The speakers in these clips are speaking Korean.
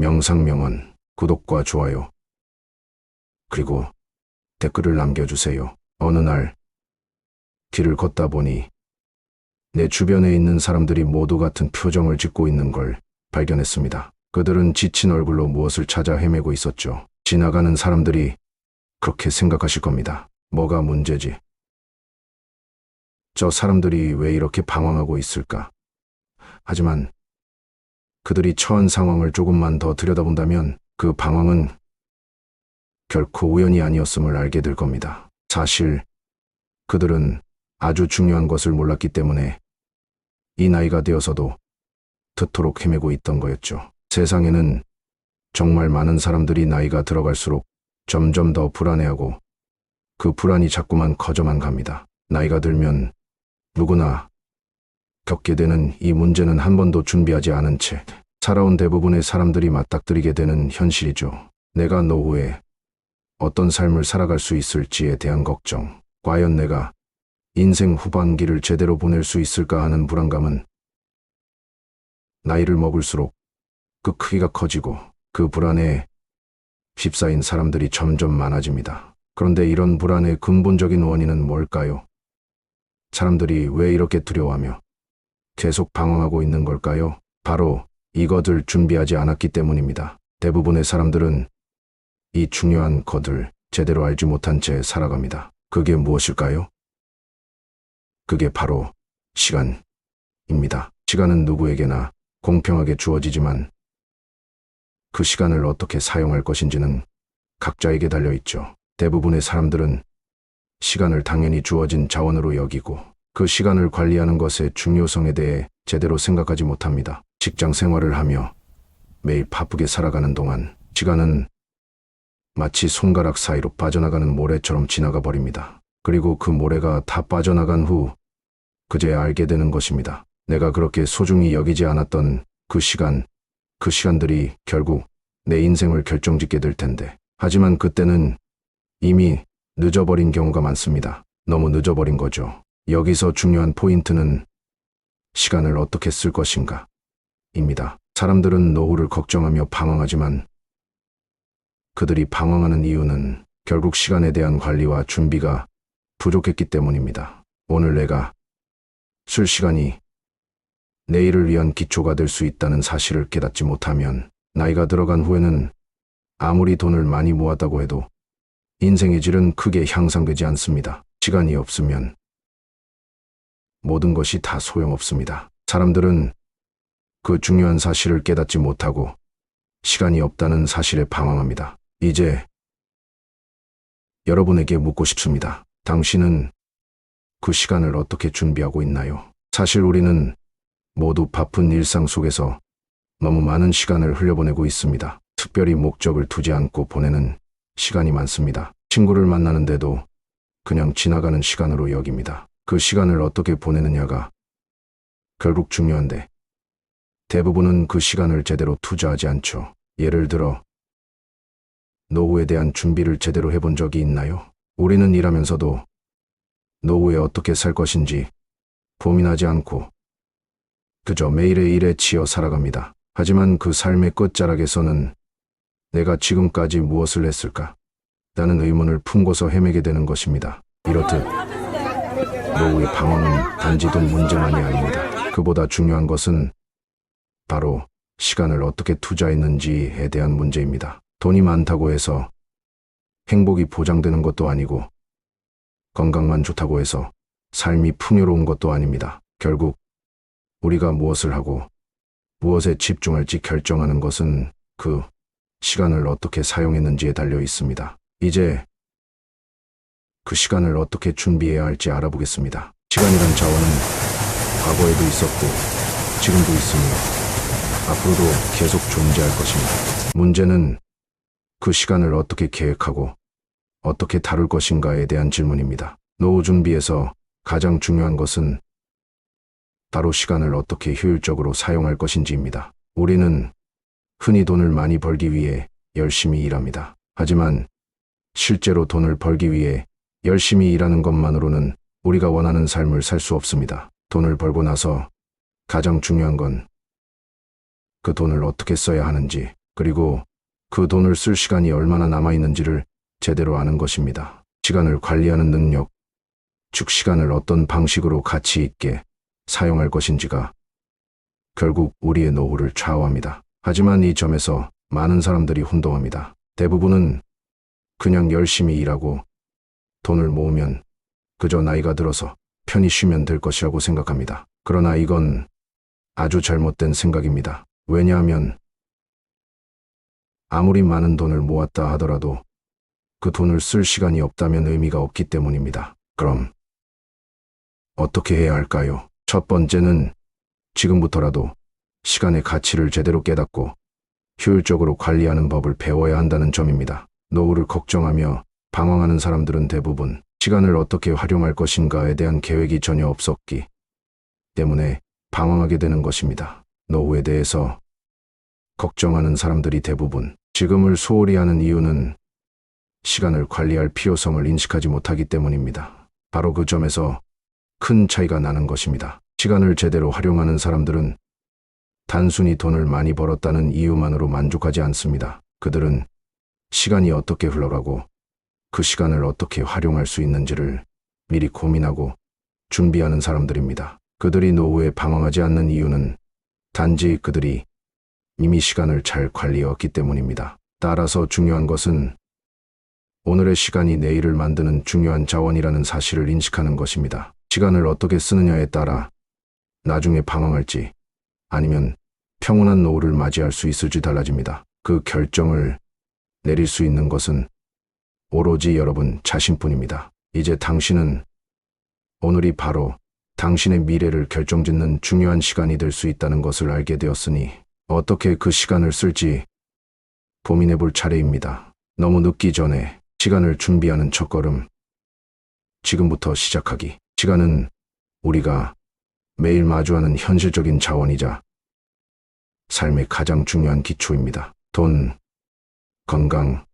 명상명언, 구독과 좋아요, 그리고 댓글을 남겨주세요. 어느 날 길을 걷다 보니 내 주변에 있는 사람들이 모두 같은 표정을 짓고 있는 걸 발견했습니다. 그들은 지친 얼굴로 무엇을 찾아 헤매고 있었죠. 지나가는 사람들이 그렇게 생각하실 겁니다. 뭐가 문제지? 저 사람들이 왜 이렇게 방황하고 있을까? 하지만 그들이 처한 상황을 조금만 더 들여다본다면 그 방황은 결코 우연이 아니었음을 알게 될 겁니다. 사실 그들은 아주 중요한 것을 몰랐기 때문에 이 나이가 되어서도 그토록 헤매고 있던 거였죠. 세상에는 정말 많은 사람들이 나이가 들어갈수록 점점 더 불안해하고 그 불안이 자꾸만 커져만 갑니다. 나이가 들면 누구나 겪게 되는 이 문제는 한 번도 준비하지 않은 채 살아온 대부분의 사람들이 맞닥뜨리게 되는 현실이죠. 내가 노후에 어떤 삶을 살아갈 수 있을지에 대한 걱정, 과연 내가 인생 후반기를 제대로 보낼 수 있을까 하는 불안감은 나이를 먹을수록 그 크기가 커지고 그 불안에 휩싸인 사람들이 점점 많아집니다. 그런데 이런 불안의 근본적인 원인은 뭘까요? 사람들이 왜 이렇게 두려워하며 계속 방황하고 있는 걸까요? 바로 이것을 준비하지 않았기 때문입니다. 대부분의 사람들은 이 중요한 것을 제대로 알지 못한 채 살아갑니다. 그게 무엇일까요? 그게 바로 시간입니다. 시간은 누구에게나 공평하게 주어지지만 그 시간을 어떻게 사용할 것인지는 각자에게 달려있죠. 대부분의 사람들은 시간을 당연히 주어진 자원으로 여기고 그 시간을 관리하는 것의 중요성에 대해 제대로 생각하지 못합니다. 직장 생활을 하며 매일 바쁘게 살아가는 동안 시간은 마치 손가락 사이로 빠져나가는 모래처럼 지나가 버립니다. 그리고 그 모래가 다 빠져나간 후 그제야 알게 되는 것입니다. 내가 그렇게 소중히 여기지 않았던 그 시간들이 결국 내 인생을 결정짓게 될 텐데. 하지만 그때는 이미 늦어버린 경우가 많습니다. 너무 늦어버린 거죠. 여기서 중요한 포인트는 시간을 어떻게 쓸 것인가 입니다. 사람들은 노후를 걱정하며 방황하지만 그들이 방황하는 이유는 결국 시간에 대한 관리와 준비가 부족했기 때문입니다. 오늘 내가 쓸 시간이 내일을 위한 기초가 될 수 있다는 사실을 깨닫지 못하면 나이가 들어간 후에는 아무리 돈을 많이 모았다고 해도 인생의 질은 크게 향상되지 않습니다. 시간이 없으면 모든 것이 다 소용없습니다. 사람들은 그 중요한 사실을 깨닫지 못하고 시간이 없다는 사실에 방황합니다. 이제 여러분에게 묻고 싶습니다. 당신은 그 시간을 어떻게 준비하고 있나요? 사실 우리는 모두 바쁜 일상 속에서 너무 많은 시간을 흘려보내고 있습니다. 특별히 목적을 두지 않고 보내는 시간이 많습니다. 친구를 만나는데도 그냥 지나가는 시간으로 여깁니다. 그 시간을 어떻게 보내느냐가 결국 중요한데 대부분은 그 시간을 제대로 투자하지 않죠. 예를 들어 노후에 대한 준비를 제대로 해본 적이 있나요? 우리는 일하면서도 노후에 어떻게 살 것인지 고민하지 않고 그저 매일의 일에 치여 살아갑니다. 하지만 그 삶의 끝자락에서는 내가 지금까지 무엇을 했을까? 라는 의문을 품고서 헤매게 되는 것입니다. 이렇듯 노후의 방황은 단지 돈 문제만이 아닙니다. 그보다 중요한 것은 바로 시간을 어떻게 투자했는지에 대한 문제입니다. 돈이 많다고 해서 행복이 보장되는 것도 아니고 건강만 좋다고 해서 삶이 풍요로운 것도 아닙니다. 결국 우리가 무엇을 하고 무엇에 집중할지 결정하는 것은 그 시간을 어떻게 사용했는지에 달려 있습니다. 이제 그 시간을 어떻게 준비해야 할지 알아보겠습니다. 시간이란 자원은 과거에도 있었고 지금도 있으며 앞으로도 계속 존재할 것입니다. 문제는 그 시간을 어떻게 계획하고 어떻게 다룰 것인가에 대한 질문입니다. 노후 준비에서 가장 중요한 것은 바로 시간을 어떻게 효율적으로 사용할 것인지입니다. 우리는 흔히 돈을 많이 벌기 위해 열심히 일합니다. 하지만 실제로 돈을 벌기 위해 열심히 일하는 것만으로는 우리가 원하는 삶을 살 수 없습니다. 돈을 벌고 나서 가장 중요한 건 그 돈을 어떻게 써야 하는지, 그리고 그 돈을 쓸 시간이 얼마나 남아있는지를 제대로 아는 것입니다. 시간을 관리하는 능력, 즉 시간을 어떤 방식으로 가치 있게 사용할 것인지가 결국 우리의 노후를 좌우합니다. 하지만 이 점에서 많은 사람들이 혼동합니다. 대부분은 그냥 열심히 일하고 돈을 모으면 그저 나이가 들어서 편히 쉬면 될 것이라고 생각합니다. 그러나 이건 아주 잘못된 생각입니다. 왜냐하면 아무리 많은 돈을 모았다 하더라도 그 돈을 쓸 시간이 없다면 의미가 없기 때문입니다. 그럼 어떻게 해야 할까요? 첫 번째는 지금부터라도 시간의 가치를 제대로 깨닫고 효율적으로 관리하는 법을 배워야 한다는 점입니다. 노후를 걱정하며 방황하는 사람들은 대부분 시간을 어떻게 활용할 것인가에 대한 계획이 전혀 없었기 때문에 방황하게 되는 것입니다. 노후에 대해서 걱정하는 사람들이 대부분 지금을 소홀히 하는 이유는 시간을 관리할 필요성을 인식하지 못하기 때문입니다. 바로 그 점에서 큰 차이가 나는 것입니다. 시간을 제대로 활용하는 사람들은 단순히 돈을 많이 벌었다는 이유만으로 만족하지 않습니다. 그들은 시간이 어떻게 흘러가고 그 시간을 어떻게 활용할 수 있는지를 미리 고민하고 준비하는 사람들입니다. 그들이 노후에 방황하지 않는 이유는 단지 그들이 이미 시간을 잘 관리해왔기 때문입니다. 따라서 중요한 것은 오늘의 시간이 내일을 만드는 중요한 자원이라는 사실을 인식하는 것입니다. 시간을 어떻게 쓰느냐에 따라 나중에 방황할지 아니면 평온한 노후를 맞이할 수 있을지 달라집니다. 그 결정을 내릴 수 있는 것은 오로지 여러분 자신뿐입니다. 이제 당신은 오늘이 바로 당신의 미래를 결정짓는 중요한 시간이 될 수 있다는 것을 알게 되었으니 어떻게 그 시간을 쓸지 고민해 볼 차례입니다. 너무 늦기 전에 시간을 준비하는 첫걸음, 지금부터 시작하기. 시간은 우리가 매일 마주하는 현실적인 자원이자 삶의 가장 중요한 기초입니다. 돈, 건강,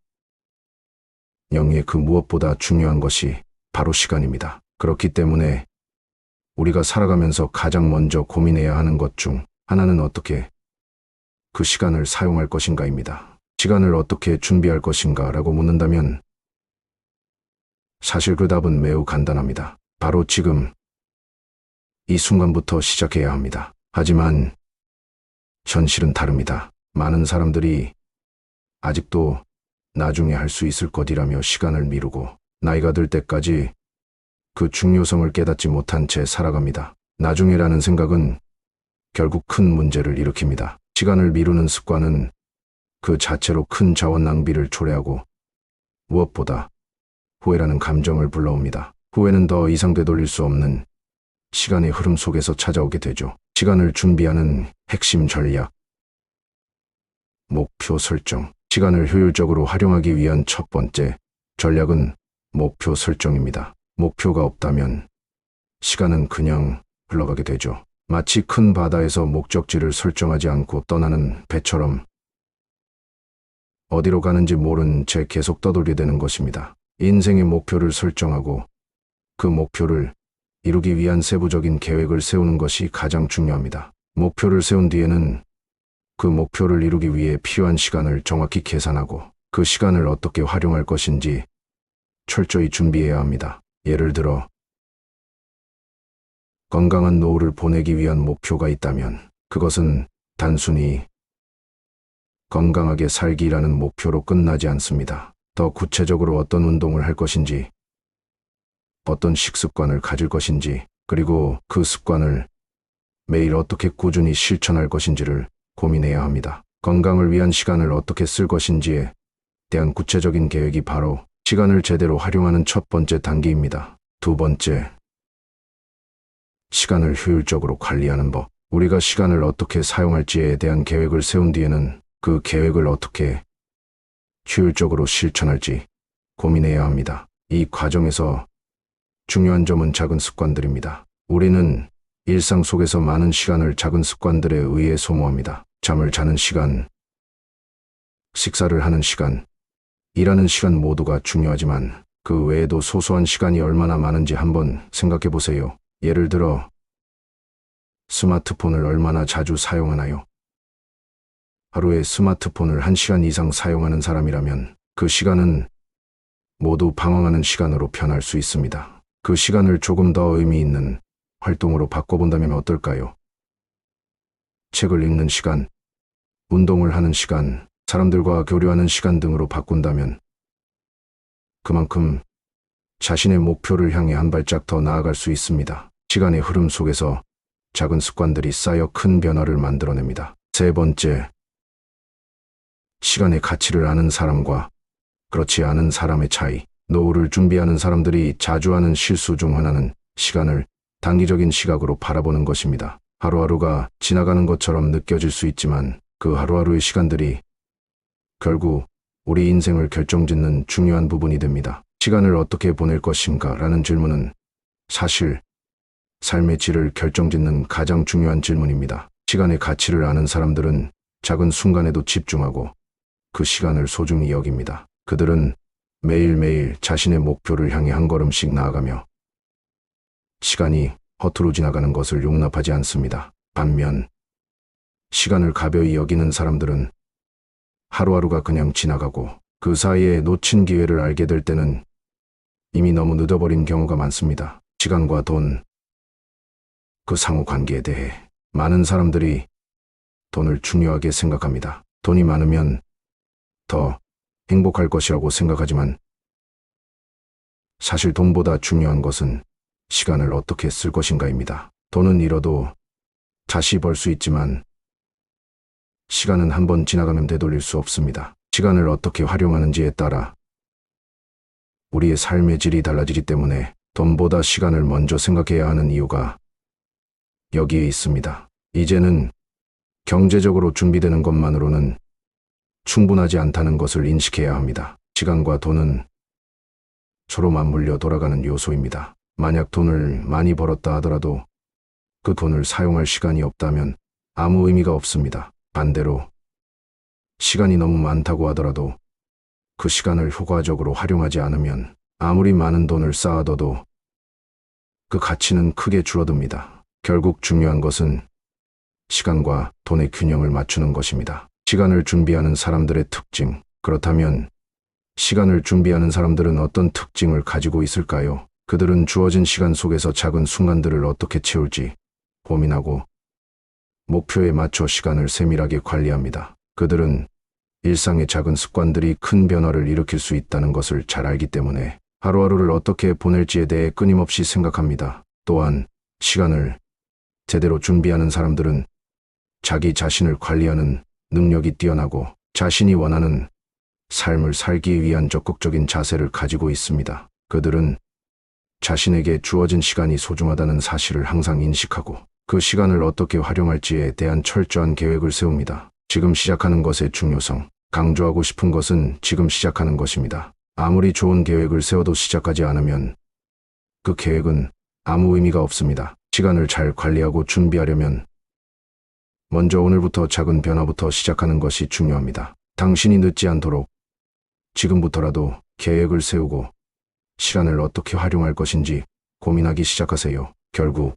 영예 그 무엇보다 중요한 것이 바로 시간입니다. 그렇기 때문에 우리가 살아가면서 가장 먼저 고민해야 하는 것 중 하나는 어떻게 그 시간을 사용할 것인가입니다. 시간을 어떻게 준비할 것인가 라고 묻는다면 사실 그 답은 매우 간단합니다. 바로 지금 이 순간부터 시작해야 합니다. 하지만 현실은 다릅니다. 많은 사람들이 아직도 나중에 할 수 있을 것이라며 시간을 미루고 나이가 들 때까지 그 중요성을 깨닫지 못한 채 살아갑니다. 나중에라는 생각은 결국 큰 문제를 일으킵니다. 시간을 미루는 습관은 그 자체로 큰 자원 낭비를 초래하고 무엇보다 후회라는 감정을 불러옵니다. 후회는 더 이상 되돌릴 수 없는 시간의 흐름 속에서 찾아오게 되죠. 시간을 준비하는 핵심 전략, 목표 설정. 시간을 효율적으로 활용하기 위한 첫 번째 전략은 목표 설정입니다. 목표가 없다면 시간은 그냥 흘러가게 되죠. 마치 큰 바다에서 목적지를 설정하지 않고 떠나는 배처럼 어디로 가는지 모른 채 계속 떠돌게 되는 것입니다. 인생의 목표를 설정하고 그 목표를 이루기 위한 세부적인 계획을 세우는 것이 가장 중요합니다. 목표를 세운 뒤에는 그 목표를 이루기 위해 필요한 시간을 정확히 계산하고 그 시간을 어떻게 활용할 것인지 철저히 준비해야 합니다. 예를 들어 건강한 노후를 보내기 위한 목표가 있다면 그것은 단순히 건강하게 살기라는 목표로 끝나지 않습니다. 더 구체적으로 어떤 운동을 할 것인지, 어떤 식습관을 가질 것인지, 그리고 그 습관을 매일 어떻게 꾸준히 실천할 것인지를 고민해야 합니다. 건강을 위한 시간을 어떻게 쓸 것인지에 대한 구체적인 계획이 바로 시간을 제대로 활용하는 첫 번째 단계입니다. 두 번째, 시간을 효율적으로 관리하는 법. 우리가 시간을 어떻게 사용할지에 대한 계획을 세운 뒤에는 그 계획을 어떻게 효율적으로 실천할지 고민해야 합니다. 이 과정에서 중요한 점은 작은 습관들입니다. 우리는 일상 속에서 많은 시간을 작은 습관들에 의해 소모합니다. 잠을 자는 시간, 식사를 하는 시간, 일하는 시간 모두가 중요하지만 그 외에도 소소한 시간이 얼마나 많은지 한번 생각해 보세요. 예를 들어 스마트폰을 얼마나 자주 사용하나요? 하루에 스마트폰을 1시간 이상 사용하는 사람이라면 그 시간은 모두 방황하는 시간으로 변할 수 있습니다. 그 시간을 조금 더 의미 있는 활동으로 바꿔본다면 어떨까요? 책을 읽는 시간, 운동을 하는 시간, 사람들과 교류하는 시간 등으로 바꾼다면 그만큼 자신의 목표를 향해 한 발짝 더 나아갈 수 있습니다. 시간의 흐름 속에서 작은 습관들이 쌓여 큰 변화를 만들어냅니다. 세 번째, 시간의 가치를 아는 사람과 그렇지 않은 사람의 차이. 노후를 준비하는 사람들이 자주 하는 실수 중 하나는 시간을 단기적인 시각으로 바라보는 것입니다. 하루하루가 지나가는 것처럼 느껴질 수 있지만 그 하루하루의 시간들이 결국 우리 인생을 결정짓는 중요한 부분이 됩니다. 시간을 어떻게 보낼 것인가 라는 질문은 사실 삶의 질을 결정짓는 가장 중요한 질문입니다. 시간의 가치를 아는 사람들은 작은 순간에도 집중하고 그 시간을 소중히 여깁니다. 그들은 매일매일 자신의 목표를 향해 한 걸음씩 나아가며 시간이 허투루 지나가는 것을 용납하지 않습니다. 반면 시간을 가벼이 여기는 사람들은 하루하루가 그냥 지나가고 그 사이에 놓친 기회를 알게 될 때는 이미 너무 늦어버린 경우가 많습니다. 시간과 돈, 그 상호 관계에 대해 많은 사람들이 돈을 중요하게 생각합니다. 돈이 많으면 더 행복할 것이라고 생각하지만 사실 돈보다 중요한 것은 시간을 어떻게 쓸 것인가입니다. 돈은 잃어도 다시 벌 수 있지만 시간은 한번 지나가면 되돌릴 수 없습니다. 시간을 어떻게 활용하는지에 따라 우리의 삶의 질이 달라지기 때문에 돈보다 시간을 먼저 생각해야 하는 이유가 여기에 있습니다. 이제는 경제적으로 준비되는 것만으로는 충분하지 않다는 것을 인식해야 합니다. 시간과 돈은 서로 맞물려 돌아가는 요소입니다. 만약 돈을 많이 벌었다 하더라도 그 돈을 사용할 시간이 없다면 아무 의미가 없습니다. 반대로 시간이 너무 많다고 하더라도 그 시간을 효과적으로 활용하지 않으면 아무리 많은 돈을 쌓아둬도 그 가치는 크게 줄어듭니다. 결국 중요한 것은 시간과 돈의 균형을 맞추는 것입니다. 시간을 준비하는 사람들의 특징. 그렇다면 시간을 준비하는 사람들은 어떤 특징을 가지고 있을까요? 그들은 주어진 시간 속에서 작은 순간들을 어떻게 채울지 고민하고 목표에 맞춰 시간을 세밀하게 관리합니다. 그들은 일상의 작은 습관들이 큰 변화를 일으킬 수 있다는 것을 잘 알기 때문에 하루하루를 어떻게 보낼지에 대해 끊임없이 생각합니다. 또한 시간을 제대로 준비하는 사람들은 자기 자신을 관리하는 능력이 뛰어나고 자신이 원하는 삶을 살기 위한 적극적인 자세를 가지고 있습니다. 그들은 자신에게 주어진 시간이 소중하다는 사실을 항상 인식하고 그 시간을 어떻게 활용할지에 대한 철저한 계획을 세웁니다. 지금 시작하는 것의 중요성. 강조하고 싶은 것은 지금 시작하는 것입니다. 아무리 좋은 계획을 세워도 시작하지 않으면 그 계획은 아무 의미가 없습니다. 시간을 잘 관리하고 준비하려면 먼저 오늘부터 작은 변화부터 시작하는 것이 중요합니다. 당신이 늦지 않도록 지금부터라도 계획을 세우고 시간을 어떻게 활용할 것인지 고민하기 시작하세요. 결국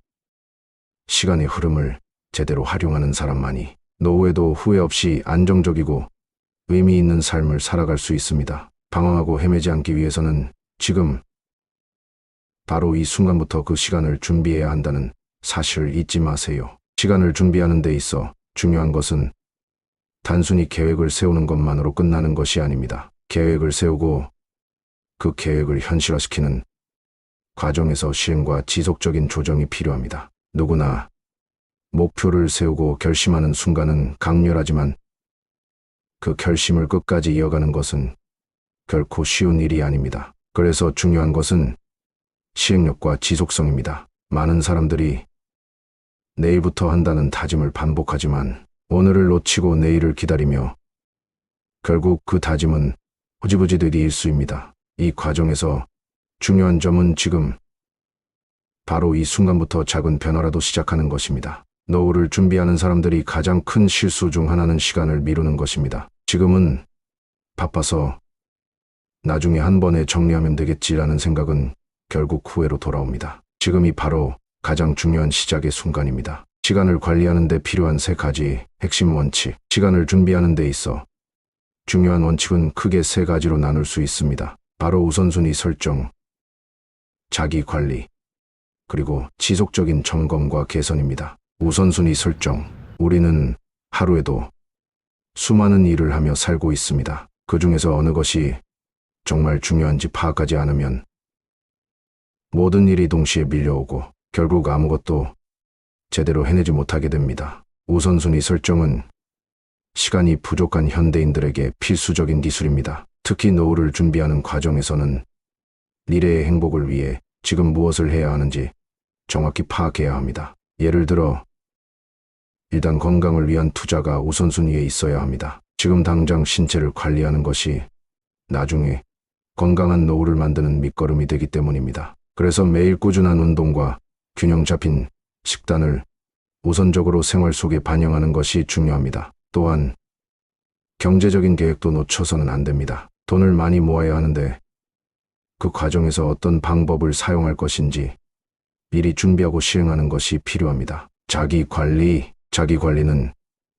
시간의 흐름을 제대로 활용하는 사람만이 노후에도 후회 없이 안정적이고 의미 있는 삶을 살아갈 수 있습니다. 방황하고 헤매지 않기 위해서는 지금 바로 이 순간부터 그 시간을 준비해야 한다는 사실을 잊지 마세요. 시간을 준비하는 데 있어 중요한 것은 단순히 계획을 세우는 것만으로 끝나는 것이 아닙니다. 계획을 세우고 그 계획을 현실화시키는 과정에서 시행과 지속적인 조정이 필요합니다. 누구나 목표를 세우고 결심하는 순간은 강렬하지만 그 결심을 끝까지 이어가는 것은 결코 쉬운 일이 아닙니다. 그래서 중요한 것은 시행력과 지속성입니다. 많은 사람들이 내일부터 한다는 다짐을 반복하지만 오늘을 놓치고 내일을 기다리며 결국 그 다짐은 흐지부지 되기 일쑤입니다. 이 과정에서 중요한 점은 지금 바로 이 순간부터 작은 변화라도 시작하는 것입니다. 노후를 준비하는 사람들이 가장 큰 실수 중 하나는 시간을 미루는 것입니다. 지금은 바빠서 나중에 한 번에 정리하면 되겠지라는 생각은 결국 후회로 돌아옵니다. 지금이 바로 가장 중요한 시작의 순간입니다. 시간을 관리하는 데 필요한 3가지 핵심 원칙. 시간을 준비하는 데 있어 중요한 원칙은 크게 3가지로 나눌 수 있습니다. 바로 우선순위 설정, 자기 관리, 그리고 지속적인 점검과 개선입니다. 우선순위 설정. 우리는 하루에도 수많은 일을 하며 살고 있습니다. 그 중에서 어느 것이 정말 중요한지 파악하지 않으면 모든 일이 동시에 밀려오고 결국 아무것도 제대로 해내지 못하게 됩니다. 우선순위 설정은 시간이 부족한 현대인들에게 필수적인 기술입니다. 특히 노후를 준비하는 과정에서는 미래의 행복을 위해 지금 무엇을 해야 하는지 정확히 파악해야 합니다. 예를 들어, 일단 건강을 위한 투자가 우선순위에 있어야 합니다. 지금 당장 신체를 관리하는 것이 나중에 건강한 노후를 만드는 밑거름이 되기 때문입니다. 그래서 매일 꾸준한 운동과 균형 잡힌 식단을 우선적으로 생활 속에 반영하는 것이 중요합니다. 또한 경제적인 계획도 놓쳐서는 안 됩니다. 돈을 많이 모아야 하는데 그 과정에서 어떤 방법을 사용할 것인지 미리 준비하고 시행하는 것이 필요합니다. 자기 관리는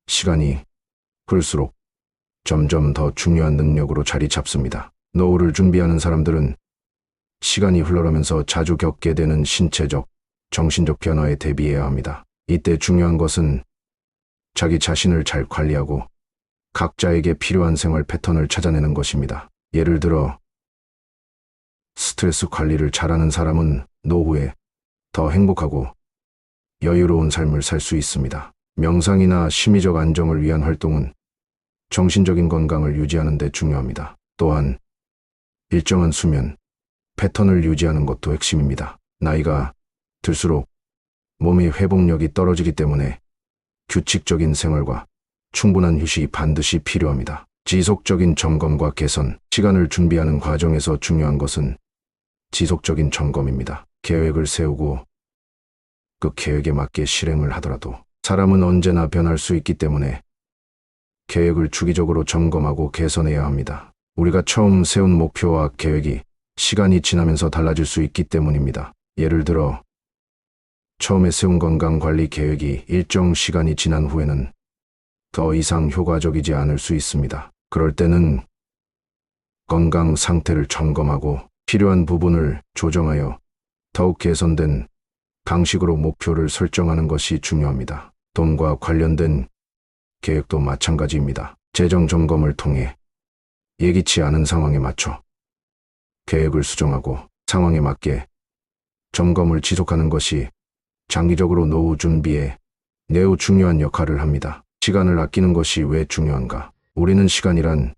시간이 흐를수록 점점 더 중요한 능력으로 자리 잡습니다. 노후를 준비하는 사람들은 시간이 흘러가면서 자주 겪게 되는 신체적, 정신적 변화에 대비해야 합니다. 이때 중요한 것은 자기 자신을 잘 관리하고 각자에게 필요한 생활 패턴을 찾아내는 것입니다. 예를 들어, 스트레스 관리를 잘하는 사람은 노후에 더 행복하고 여유로운 삶을 살 수 있습니다. 명상이나 심리적 안정을 위한 활동은 정신적인 건강을 유지하는 데 중요합니다. 또한 일정한 수면 패턴을 유지하는 것도 핵심입니다. 나이가 들수록 몸의 회복력이 떨어지기 때문에 규칙적인 생활과 충분한 휴식이 반드시 필요합니다. 지속적인 점검과 개선. 시간을 준비하는 과정에서 중요한 것은 지속적인 점검입니다. 계획을 세우고 그 계획에 맞게 실행을 하더라도 사람은 언제나 변할 수 있기 때문에 계획을 주기적으로 점검하고 개선해야 합니다. 우리가 처음 세운 목표와 계획이 시간이 지나면서 달라질 수 있기 때문입니다. 예를 들어, 처음에 세운 건강관리 계획이 일정 시간이 지난 후에는 더 이상 효과적이지 않을 수 있습니다. 그럴 때는 건강 상태를 점검하고 필요한 부분을 조정하여 더욱 개선된 방식으로 목표를 설정하는 것이 중요합니다. 돈과 관련된 계획도 마찬가지입니다. 재정 점검을 통해 예기치 않은 상황에 맞춰 계획을 수정하고 상황에 맞게 점검을 지속하는 것이 장기적으로 노후 준비에 매우 중요한 역할을 합니다. 시간을 아끼는 것이 왜 중요한가? 우리는 시간이란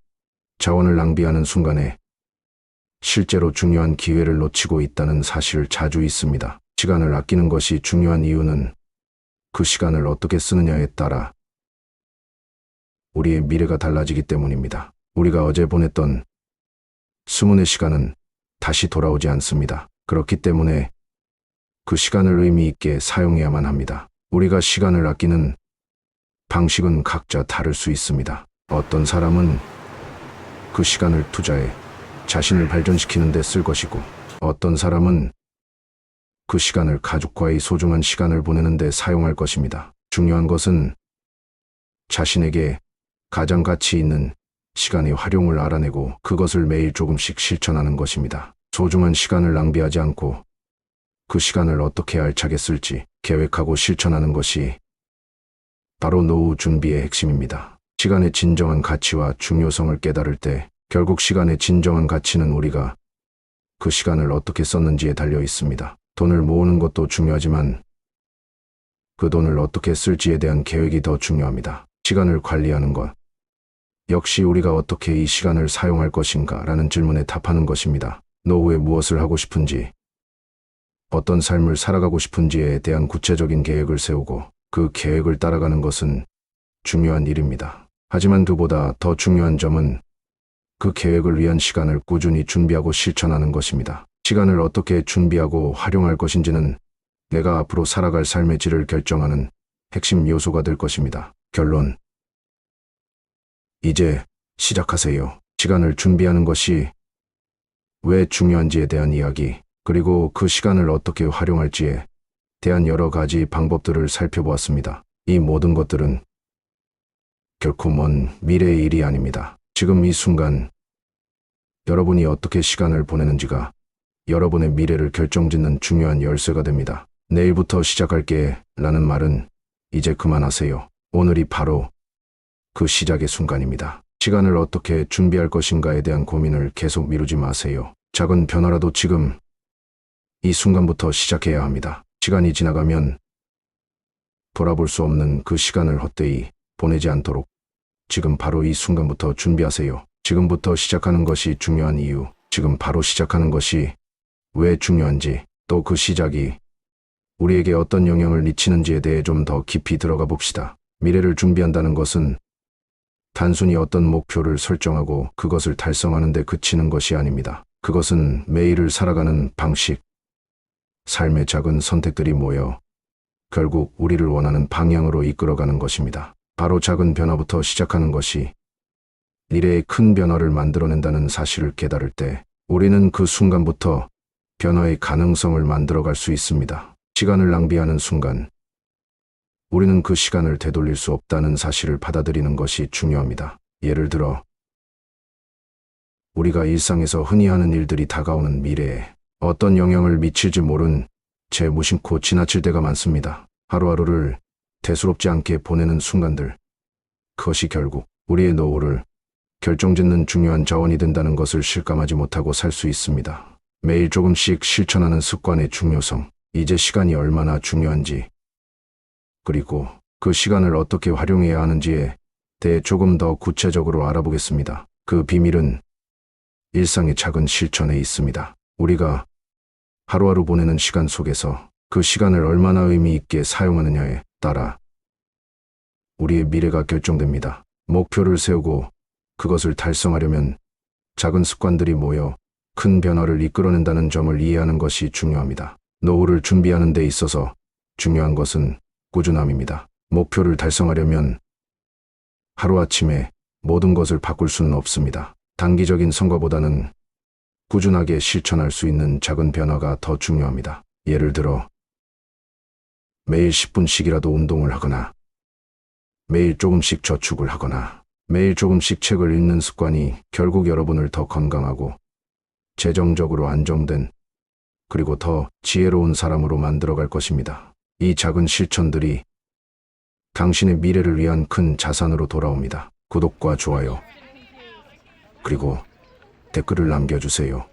자원을 낭비하는 순간에 실제로 중요한 기회를 놓치고 있다는 사실을 자주 있습니다. 시간을 아끼는 것이 중요한 이유는 그 시간을 어떻게 쓰느냐에 따라 우리의 미래가 달라지기 때문입니다. 우리가 어제 보냈던 수문의 시간은 다시 돌아오지 않습니다. 그렇기 때문에 그 시간을 의미 있게 사용해야만 합니다. 우리가 시간을 아끼는 방식은 각자 다를 수 있습니다. 어떤 사람은 그 시간을 투자해 자신을 발전시키는 데 쓸 것이고, 어떤 사람은 그 시간을 가족과의 소중한 시간을 보내는 데 사용할 것입니다. 중요한 것은 자신에게 가장 가치 있는 시간의 활용을 알아내고 그것을 매일 조금씩 실천하는 것입니다. 소중한 시간을 낭비하지 않고 그 시간을 어떻게 알차게 쓸지 계획하고 실천하는 것이 바로 노후 준비의 핵심입니다. 시간의 진정한 가치와 중요성을 깨달을 때 결국 시간의 진정한 가치는 우리가 그 시간을 어떻게 썼는지에 달려 있습니다. 돈을 모으는 것도 중요하지만 그 돈을 어떻게 쓸지에 대한 계획이 더 중요합니다. 시간을 관리하는 것 역시 우리가 어떻게 이 시간을 사용할 것인가 라는 질문에 답하는 것입니다. 노후에 무엇을 하고 싶은지, 어떤 삶을 살아가고 싶은지에 대한 구체적인 계획을 세우고 그 계획을 따라가는 것은 중요한 일입니다. 하지만 그보다 더 중요한 점은 그 계획을 위한 시간을 꾸준히 준비하고 실천하는 것입니다. 시간을 어떻게 준비하고 활용할 것인지는 내가 앞으로 살아갈 삶의 질을 결정하는 핵심 요소가 될 것입니다. 결론. 이제 시작하세요. 시간을 준비하는 것이 왜 중요한지에 대한 이야기, 그리고 그 시간을 어떻게 활용할지에 대한 여러 가지 방법들을 살펴보았습니다. 이 모든 것들은 결코 먼 미래의 일이 아닙니다. 지금 이 순간 여러분이 어떻게 시간을 보내는지가 여러분의 미래를 결정짓는 중요한 열쇠가 됩니다. 내일부터 시작할게 라는 말은 이제 그만하세요. 오늘이 바로 그 시작의 순간입니다. 시간을 어떻게 준비할 것인가에 대한 고민을 계속 미루지 마세요. 작은 변화라도 지금 이 순간부터 시작해야 합니다. 시간이 지나가면 돌아볼 수 없는 그 시간을 헛되이 보내지 않도록 지금 바로 이 순간부터 준비하세요. 지금부터 시작하는 것이 중요한 이유, 지금 바로 시작하는 것이 왜 중요한지, 또 그 시작이 우리에게 어떤 영향을 미치는지에 대해 좀 더 깊이 들어가 봅시다. 미래를 준비한다는 것은 단순히 어떤 목표를 설정하고 그것을 달성하는 데 그치는 것이 아닙니다. 그것은 매일을 살아가는 방식, 삶의 작은 선택들이 모여 결국 우리를 원하는 방향으로 이끌어가는 것입니다. 바로 작은 변화부터 시작하는 것이 미래의 큰 변화를 만들어낸다는 사실을 깨달을 때 우리는 그 순간부터 변화의 가능성을 만들어갈 수 있습니다. 시간을 낭비하는 순간 우리는 그 시간을 되돌릴 수 없다는 사실을 받아들이는 것이 중요합니다. 예를 들어 우리가 일상에서 흔히 하는 일들이 다가오는 미래에 어떤 영향을 미칠지 모른 채 무심코 지나칠 때가 많습니다. 하루하루를 대수롭지 않게 보내는 순간들, 그것이 결국 우리의 노후를 결정짓는 중요한 자원이 된다는 것을 실감하지 못하고 살 수 있습니다. 매일 조금씩 실천하는 습관의 중요성, 이제 시간이 얼마나 중요한지, 그리고 그 시간을 어떻게 활용해야 하는지에 대해 조금 더 구체적으로 알아보겠습니다. 그 비밀은 일상의 작은 실천에 있습니다. 우리가 하루하루 보내는 시간 속에서 그 시간을 얼마나 의미 있게 사용하느냐에 따라 우리의 미래가 결정됩니다. 목표를 세우고 그것을 달성하려면 작은 습관들이 모여 큰 변화를 이끌어낸다는 점을 이해하는 것이 중요합니다. 노후를 준비하는 데 있어서 중요한 것은 꾸준함입니다. 목표를 달성하려면 하루아침에 모든 것을 바꿀 수는 없습니다. 단기적인 성과보다는 꾸준하게 실천할 수 있는 작은 변화가 더 중요합니다. 예를 들어 매일 10분씩이라도 운동을 하거나 매일 조금씩 저축을 하거나 매일 조금씩 책을 읽는 습관이 결국 여러분을 더 건강하고 재정적으로 안정된 그리고 더 지혜로운 사람으로 만들어갈 것입니다. 이 작은 실천들이 당신의 미래를 위한 큰 자산으로 돌아옵니다. 구독과 좋아요 그리고 댓글을 남겨주세요.